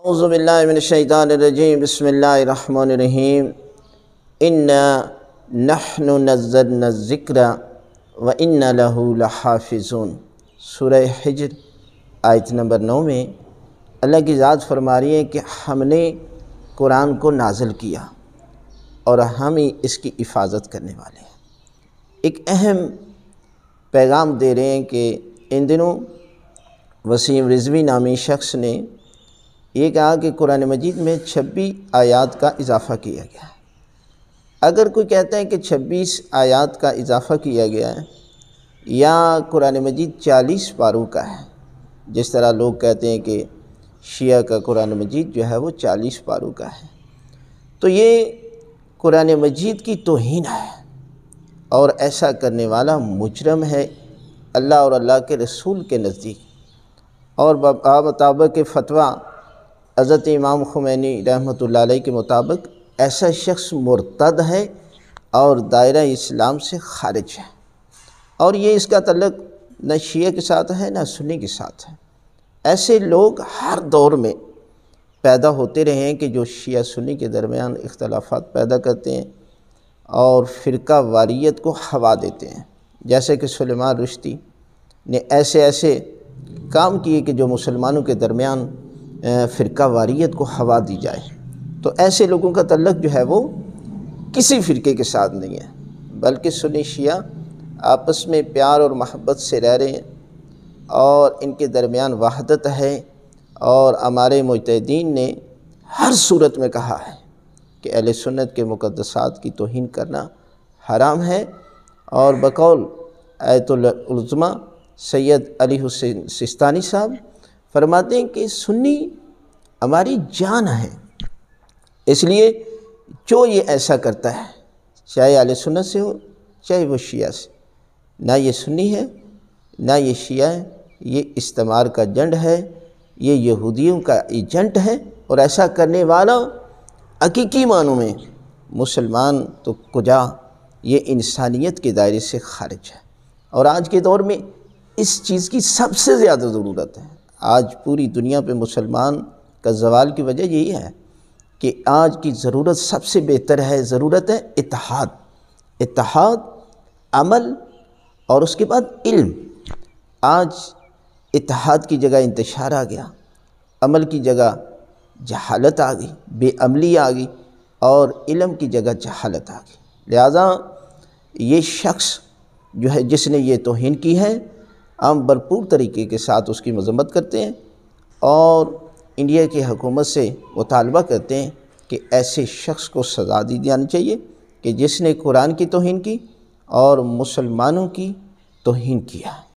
اعوذ باللہ من الشیطان الرجیم بسم اللہ الرحمن الرحیم انا نحن نزلنا الذکر وَإِنَّ لَهُ لَحَافِظُونَ۔ سورہ حجر آیت نمبر 9 میں اللہ کی ذات فرما رہی ہے کہ ہم نے قرآن کو نازل کیا اور ہم ہی اس کی حفاظت کرنے والے ہیں۔ ایک اہم پیغام دے رہے ہیں کہ ان دنوں وسیم رضوی نامی شخص نے یہ کہا کہ قرآن مجید میں 26 آیات کا اضافہ کیا گیا ہے۔ اگر کوئی کہتا ہے کہ 26 آیات کا اضافہ کیا گیا ہے یا قرآن مجید 40 پاروں کا ہے، جس طرح لوگ کہتے ہیں کہ شیعہ کا قرآن مجید جو ہے وہ 40 پاروں کا ہے، تو یہ قرآن مجید کی توہین ہے اور ایسا کرنے والا مجرم ہے اللہ اور اللہ کے رسول کے نزدیک۔ اور مطابق فتویٰ حضرت امام خمینی رحمۃ اللہ علیہ کے مطابق ایسا شخص مرتد ہے اور دائرہ اسلام سے خارج ہے، اور یہ اس کا تعلق نہ شیعہ کے ساتھ ہے نہ سنی کے ساتھ ہے۔ ایسے لوگ ہر دور میں پیدا ہوتے رہے ہیں کہ جو شیعہ سنی کے درمیان اختلافات پیدا کرتے ہیں اور فرقہ واریت کو ہوا دیتے ہیں، جیسے کہ سلیمان رشدی نے ایسے کام کیے کہ جو مسلمانوں کے درمیان فرقہ واریت کو ہوا دی جائے۔ تو ایسے لوگوں کا تعلق جو ہے وہ کسی فرقے کے ساتھ نہیں ہے، بلکہ سنی شیعہ آپس میں پیار اور محبت سے رہ رہے ہیں اور ان کے درمیان وحدت ہے، اور ہمارے مجتہدین نے ہر صورت میں کہا ہے کہ اہل سنت کے مقدسات کی توہین کرنا حرام ہے۔ اور بقول آیت العظمیٰ سید علی حسین سستانی صاحب فرماتے ہیں کہ سنی ہماری جان ہے، اس لیے جو یہ ایسا کرتا ہے چاہے اہل سنت سے ہو چاہے وہ شیعہ سے، نہ یہ سنی ہے نہ یہ شیعہ ہے، یہ استعمار کا جنڈ ہے، یہ یہودیوں کا ایجنٹ ہے، اور ایسا کرنے والا حقیقی معنوں میں مسلمان تو کجا یہ انسانیت کے دائرے سے خارج ہے۔ اور آج کے دور میں اس چیز کی سب سے زیادہ ضرورت ہے۔ آج پوری دنیا پہ مسلمان کا زوال کی وجہ یہی ہے کہ آج کی ضرورت سب سے بہتر ہے، ضرورت ہے اتحاد، عمل اور اس کے بعد علم۔ آج اتحاد کی جگہ انتشار آ گیا، عمل کی جگہ جہالت آ گئی، بے عملی آ گئی، اور علم کی جگہ جہالت آ گئی۔ لہٰذا یہ شخص جو ہے جس نے یہ توہین کی ہے، ہم بھرپور طریقے کے ساتھ اس کی مذمت کرتے ہیں اور انڈیا کی حکومت سے مطالبہ کرتے ہیں کہ ایسے شخص کو سزا دی جانی چاہیے کہ جس نے قرآن کی توہین کی اور مسلمانوں کی توہین کیا۔